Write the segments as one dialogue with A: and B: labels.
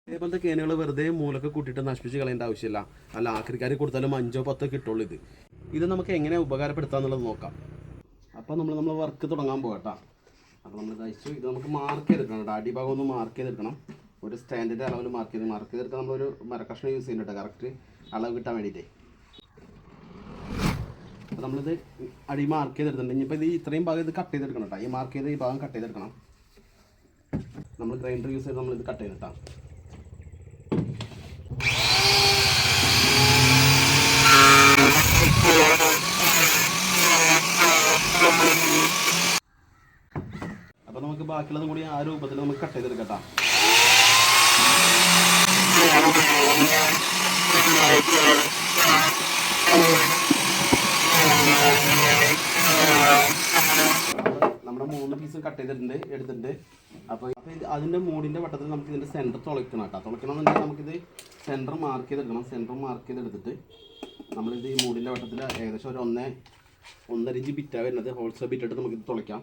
A: ഇതേപോലത്തെ കേനുകൾ വെറുതെ മൂലൊക്കെ കൂട്ടിയിട്ട് നശിപ്പിച്ച് കളയേണ്ട ആവശ്യമില്ല. അല്ല ആക്രിക്കാർ കൊടുത്താലും 5 10 കിട്ടുള്ളൂ. ഇത് നമുക്ക് എങ്ങനെ ഉപകാരപ്പെടുത്താന്നുള്ളത് നോക്കാം. അപ്പോൾ നമ്മൾ വർക്ക് തുടങ്ങാൻ പോകട്ടാ. അപ്പോൾ നമ്മൾ കഴിച്ചു ഇത് നമുക്ക് മാർക്ക് ചെയ്തെടുക്കണം കേട്ടോ. അടിഭാഗം ഒന്ന് മാർക്ക് ചെയ്തെടുക്കണം. ഒരു സ്റ്റാൻഡിൻ്റെ അളവിൽ മാർക്ക് ചെയ്തെടുക്കാൻ നമ്മളൊരു മരക്കഷ്ണം യൂസ് ചെയ്യുന്നുണ്ട് കറക്റ്റ് അളവ് കിട്ടാൻ വേണ്ടിയിട്ട്. അപ്പോൾ നമ്മളിത് അടി മാർക്ക് ചെയ്തെടുത്തിട്ടുണ്ട്. ഇനിയിപ്പോൾ ഇത് ഇത്രയും ഭാഗം ഇത് കട്ട് ചെയ്തെടുക്കണം കേട്ടോ. ഈ മാർക്ക് ചെയ്ത് ഈ ഭാഗം കട്ട് ചെയ്തെടുക്കണം. നമ്മൾ ഗ്രൈൻഡർ യൂസ് ചെയ്ത് നമ്മളിത് കട്ട് ചെയ്തിട്ടാണ്. അപ്പോൾ നമുക്ക് ബാക്കിയുള്ളതും കൂടി ആ രൂപത്തിൽ നമുക്ക് കട്ട് ചെയ്തെടുക്കാം. നമ്മുടെ 3 പീസ് കട്ട് എടുത്തിട്ടുണ്ട്. അപ്പോൾ അതിൻ്റെ മൂടിൻ്റെ വട്ടത്തിൽ നമുക്ക് ഇതിൻ്റെ സെൻറ്റർ തുളയ്ക്കണം കേട്ടോ. തുളയ്ക്കണമെന്നുണ്ടെങ്കിൽ നമുക്കിത് സെൻറ്റർ മാർക്ക് ചെയ്തെടുക്കണം. സെൻറ്റർ മാർക്ക് ചെയ്തെടുത്തിട്ട് നമ്മളിത് ഈ മൂടിൻ്റെ വട്ടത്തിൽ ഏകദേശം ഒരു 1.5 ഇഞ്ച് ബിറ്റാണ് വരുന്നത്. ഹോൾസെയിൽ ബിറ്റിട്ട് നമുക്കിത് തുളയ്ക്കാം.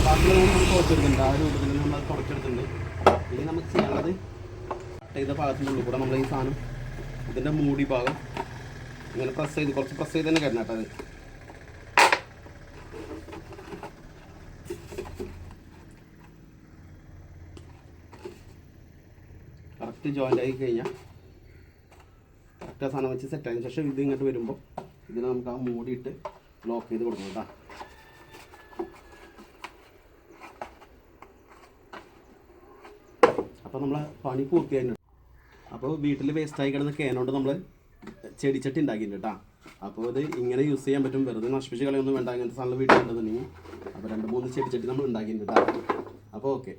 A: ബാക്കിയുള്ള നമ്മൾ തുളച്ചെടുക്കുന്നുണ്ട്. ആ രൂപത്തിൽ നമ്മൾ തുളച്ചെടുത്തിട്ടുണ്ട്. ഇനി നമുക്ക് ചെയ്യാനുള്ളത് കട്ട് ചെയ്ത ഭാഗത്തിൻ്റെ ഉള്ളിൽ കൂടെ നമ്മൾ ഈ സാധനം ഇതിൻ്റെ മൂടി ഭാഗം ഇങ്ങനെ കുറച്ച് പ്രസ് ചെയ്ത് തന്നെ കയറണം കേട്ടോ. അത് കറക്റ്റ് ജോയിൻ്റ് ആയി കഴിഞ്ഞാൽ കറക്റ്റ് ആ സാധനം വെച്ച് സെറ്റ് ആയതിനു ശേഷം ഇത് ഇങ്ങോട്ട് വരുമ്പോൾ ഇതിനെ നമുക്ക് ആ മൂടിയിട്ട് ലോക്ക് ചെയ്ത് കൊടുക്കണം കേട്ടോ. അപ്പോൾ നമ്മളെ പണി പൂർത്തിയായിട്ടുണ്ട്. അപ്പോൾ വീട്ടിൽ വേസ്റ്റായി കിടന്ന കേനോണ്ട് നമ്മൾ ചെടിച്ചട്ടി ഉണ്ടാക്കിയിട്ടുണ്ട് കേട്ടോ. അപ്പോൾ ഇത് ഇങ്ങനെ യൂസ് ചെയ്യാൻ പറ്റും. വെറുതെ നശിപ്പിച്ച് കളയൊന്നും വേണ്ട. അങ്ങനത്തെ സാധനം വീട്ടിലുണ്ടെന്നുണ്ടെങ്കിൽ അപ്പോൾ 2-3 ചെടിച്ചട്ടി നമ്മൾ ഉണ്ടാക്കിയിട്ടുണ്ട് കേട്ടോ. അപ്പോൾ ഓക്കെ.